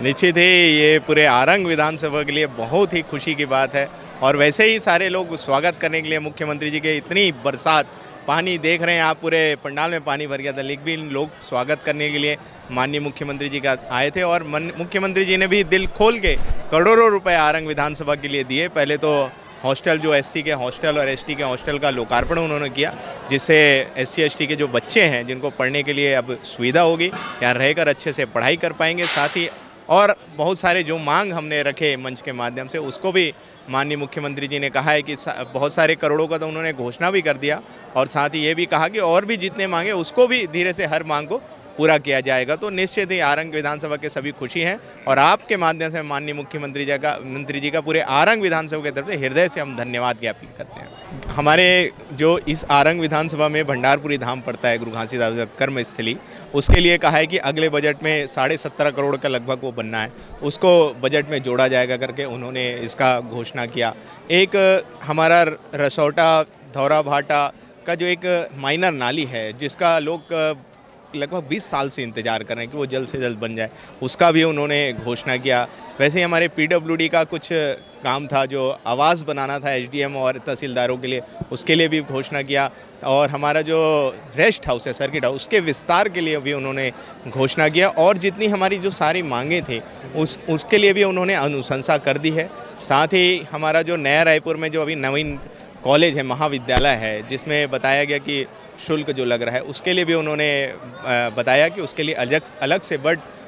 निश्चित ही ये पूरे आरंग विधानसभा के लिए बहुत ही खुशी की बात है और वैसे ही सारे लोग स्वागत करने के लिए मुख्यमंत्री जी के इतनी बरसात पानी देख रहे हैं आप, पूरे पंडाल में पानी भर गया था, लेकिन लोग स्वागत करने के लिए माननीय मुख्यमंत्री जी का आए थे और मुख्यमंत्री जी ने भी दिल खोल के करोड़ों रुपए आरंग विधानसभा के लिए दिए। पहले तो हॉस्टल जो एससी के हॉस्टल और एसटी के हॉस्टल का लोकार्पण उन्होंने किया, जिससे एससी एसटी के जो बच्चे हैं जिनको पढ़ने के लिए अब सुविधा होगी, यहाँ रहकर अच्छे से पढ़ाई कर पाएंगे। साथ ही और बहुत सारे जो मांग हमने रखे मंच के माध्यम से उसको भी माननीय मुख्यमंत्री जी ने कहा है कि बहुत सारे करोड़ों का तो उन्होंने घोषणा भी कर दिया और साथ ही ये भी कहा कि और भी जितने मांगे उसको भी धीरे से हर मांग को पूरा किया जाएगा। तो निश्चित ही आरंग विधानसभा के सभी खुशी हैं और आपके माध्यम से माननीय मंत्री जी का पूरे आरंग विधानसभा की तरफ से हृदय से हम धन्यवाद ज्ञापित करते हैं। हमारे जो इस आरंग विधानसभा में भंडारपुरी धाम पड़ता है, गुरु घासीदास कर्म स्थली, उसके लिए कहा है कि अगले बजट में 17.5 करोड़ का लगभग वो बनना है, उसको बजट में जोड़ा जाएगा करके उन्होंने इसका घोषणा किया। एक हमारा रसौटा धौरा भाटा का जो एक माइनर नाली है जिसका लोग लगभग 20 साल से इंतज़ार कर रहे हैं कि वो जल्द से जल्द बन जाए, उसका भी उन्होंने घोषणा किया। वैसे ही हमारे पीडब्ल्यूडी का कुछ काम था जो आवास बनाना था एसडीएम और तहसीलदारों के लिए, उसके लिए भी घोषणा किया। और हमारा जो रेस्ट हाउस है सर्किट हाउस, उसके विस्तार के लिए भी उन्होंने घोषणा किया और जितनी हमारी जो सारी मांगे थी उसके लिए भी उन्होंने अनुशंसा कर दी है। साथ ही हमारा जो नया रायपुर में जो अभी नवीन कॉलेज है, महाविद्यालय है, जिसमें बताया गया कि शुल्क जो लग रहा है उसके लिए भी उन्होंने बताया कि उसके लिए अलग से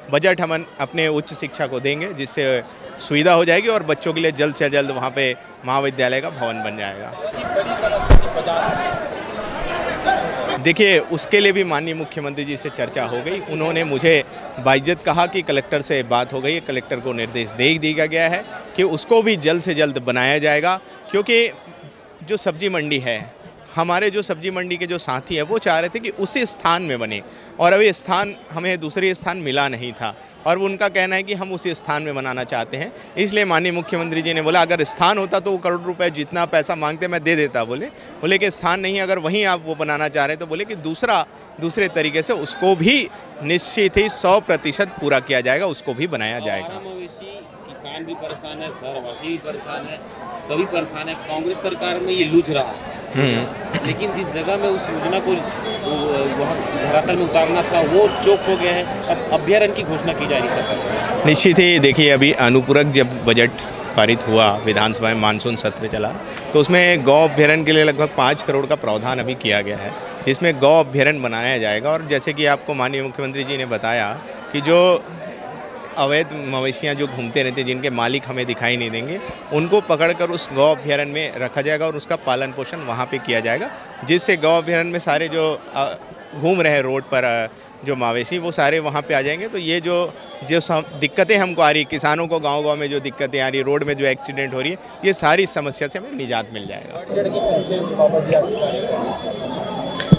बजट हम अपने उच्च शिक्षा को देंगे, जिससे सुविधा हो जाएगी और बच्चों के लिए जल्द से जल्द वहाँ पे महाविद्यालय का भवन बन जाएगा। देखिए, उसके लिए भी माननीय मुख्यमंत्री जी से चर्चा हो गई। उन्होंने मुझे बाइज्जत कहा कि कलेक्टर से बात हो गई, कलेक्टर को निर्देश दे दिया गया है कि उसको भी जल्द से जल्द बनाया जाएगा, क्योंकि जो सब्जी मंडी है, हमारे जो सब्जी मंडी के जो साथी हैं वो चाह रहे थे कि उसी स्थान में बने और अभी स्थान हमें दूसरे स्थान मिला नहीं था और उनका कहना है कि हम उसी स्थान में बनाना चाहते हैं। इसलिए माननीय मुख्यमंत्री जी ने बोला अगर स्थान होता तो वो करोड़ रुपए जितना पैसा मांगते मैं दे देता। बोले कि स्थान नहीं, अगर वहीं आप वो बनाना चाह रहे हैं तो बोले कि दूसरे तरीके से उसको भी निश्चित ही 100% पूरा किया जाएगा, उसको भी बनाया जाएगा। किसान भी परेशान है, शहरवासी भी परेशान है, सभी परेशान है। कांग्रेस सरकार में ये लूझ रहा है, लेकिन जिस जगह में उस योजना को वहाँ धरातल में उतारना था वो चौक हो गया है। अब अभ्यारण्य की घोषणा की जा रही सरकार। निश्चित ही देखिए, अभी अनुपूरक जब बजट पारित हुआ विधानसभा में, मानसून सत्र चला, तो उसमें गौ अभ्यारण्य के लिए लगभग 5 करोड़ का प्रावधान अभी किया गया है, जिसमें गौ अभ्यारण्य बनाया जाएगा। और जैसे कि आपको माननीय मुख्यमंत्री जी ने बताया कि जो अवैध मवेशियाँ जो घूमते रहते हैं, जिनके मालिक हमें दिखाई नहीं देंगे, उनको पकड़कर उस गौ अभ्यारण्य में रखा जाएगा और उसका पालन पोषण वहाँ पे किया जाएगा, जिससे गौ अभ्यारण्य में सारे जो घूम रहे हैं रोड पर जो मवेशी, वो सारे वहाँ पे आ जाएंगे। तो ये जो दिक्कतें हमको आ रही, किसानों को गाँव में जो दिक्कतें आ रही, रोड में जो एक्सीडेंट हो रही है, ये सारी समस्या से हमें निजात मिल जाएगा।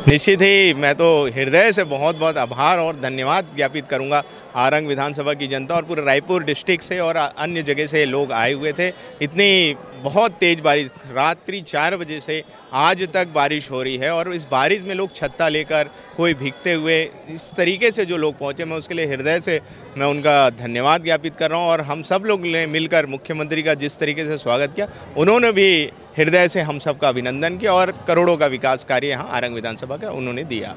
निश्चित ही मैं तो हृदय से बहुत बहुत आभार और धन्यवाद ज्ञापित करूंगा आरंग विधानसभा की जनता और पूरे रायपुर डिस्ट्रिक्ट से और अन्य जगह से लोग आए हुए थे। इतनी बहुत तेज़ बारिश, रात्रि 4 बजे से आज तक बारिश हो रही है और इस बारिश में लोग छत्ता लेकर, कोई भीगते हुए, इस तरीके से जो लोग पहुंचे, मैं उसके लिए हृदय से मैं उनका धन्यवाद ज्ञापित कर रहा हूं। और हम सब लोग ने मिलकर मुख्यमंत्री का जिस तरीके से स्वागत किया, उन्होंने भी हृदय से हम सबका अभिनंदन किया और करोड़ों का विकास कार्य यहाँ आरंग विधानसभा का उन्होंने दिया।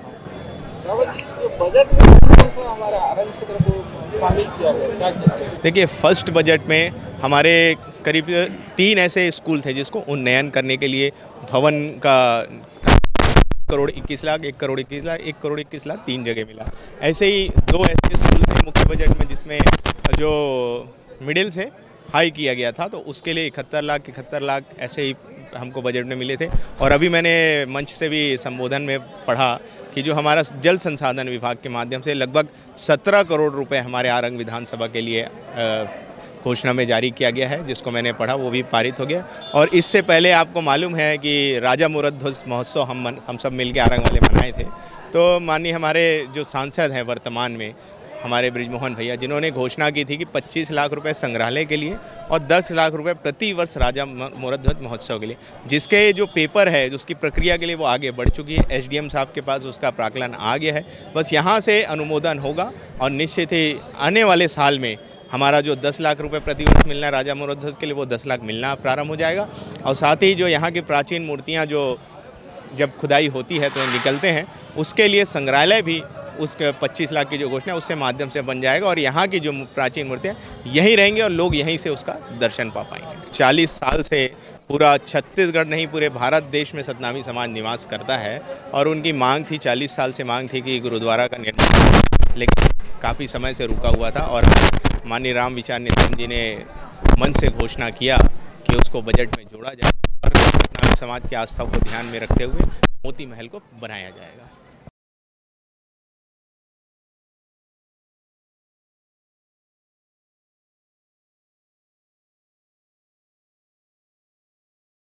देखिए, फर्स्ट बजट में हमारे करीब 3 ऐसे स्कूल थे जिसको उन्नयन करने के लिए भवन का 1 करोड़ 21 लाख, 1 करोड़ 21 लाख, 1 करोड़ 21 लाख 3 जगह मिला। ऐसे ही 2 ऐसे स्कूल थे मुख्य बजट में जिसमें जो मिडिल से हाई किया गया था, तो उसके लिए 71 लाख ऐसे ही हमको बजट में मिले थे। और अभी मैंने मंच से भी संबोधन में पढ़ा कि जो हमारा जल संसाधन विभाग के माध्यम से लगभग 17 करोड़ रुपए हमारे आरंग विधानसभा के लिए घोषणा में जारी किया गया है, जिसको मैंने पढ़ा, वो भी पारित हो गया। और इससे पहले आपको मालूम है कि राजा मुरध्वज महोत्सव हम सब मिल के आरंग वाले मनाए थे। तो माननीय हमारे जो सांसद हैं वर्तमान में, हमारे बृजमोहन भैया, जिन्होंने घोषणा की थी कि 25 लाख रुपए संग्रहालय के लिए और 10 लाख रुपए प्रति वर्ष राजा मुरध्वज महोत्सव के लिए, जिसके जो पेपर है, उसकी प्रक्रिया के लिए वो आगे बढ़ चुकी है। एसडीएम साहब के पास उसका प्राक्कलन आ गया है, बस यहाँ से अनुमोदन होगा और निश्चित ही आने वाले साल में हमारा जो 10 लाख रुपए प्रतिवर्ष मिलना है राजा मोहम्मद के लिए, वो 10 लाख मिलना प्रारंभ हो जाएगा। और साथ ही जो यहाँ की प्राचीन मूर्तियाँ जो जब खुदाई होती है तो निकलते हैं, उसके लिए संग्रहालय भी उसके 25 लाख की जो घोषणा है उससे माध्यम से बन जाएगा और यहाँ की जो प्राचीन मूर्तियाँ यहीं रहेंगे और लोग यहीं से उसका दर्शन पा पाएंगे। 40 साल से पूरा छत्तीसगढ़ नहीं पूरे भारत देश में सतनामी समाज निवास करता है और उनकी मांग थी, 40 साल से मांग थी कि गुरुद्वारा का निर्माण, लेकिन काफ़ी समय से रुका हुआ था और माननीय राम विचार नेतम जी ने मन से घोषणा किया कि उसको बजट में जोड़ा जाए और सतनामी समाज की आस्था को ध्यान में रखते हुए मोती महल को बनाया जाएगा।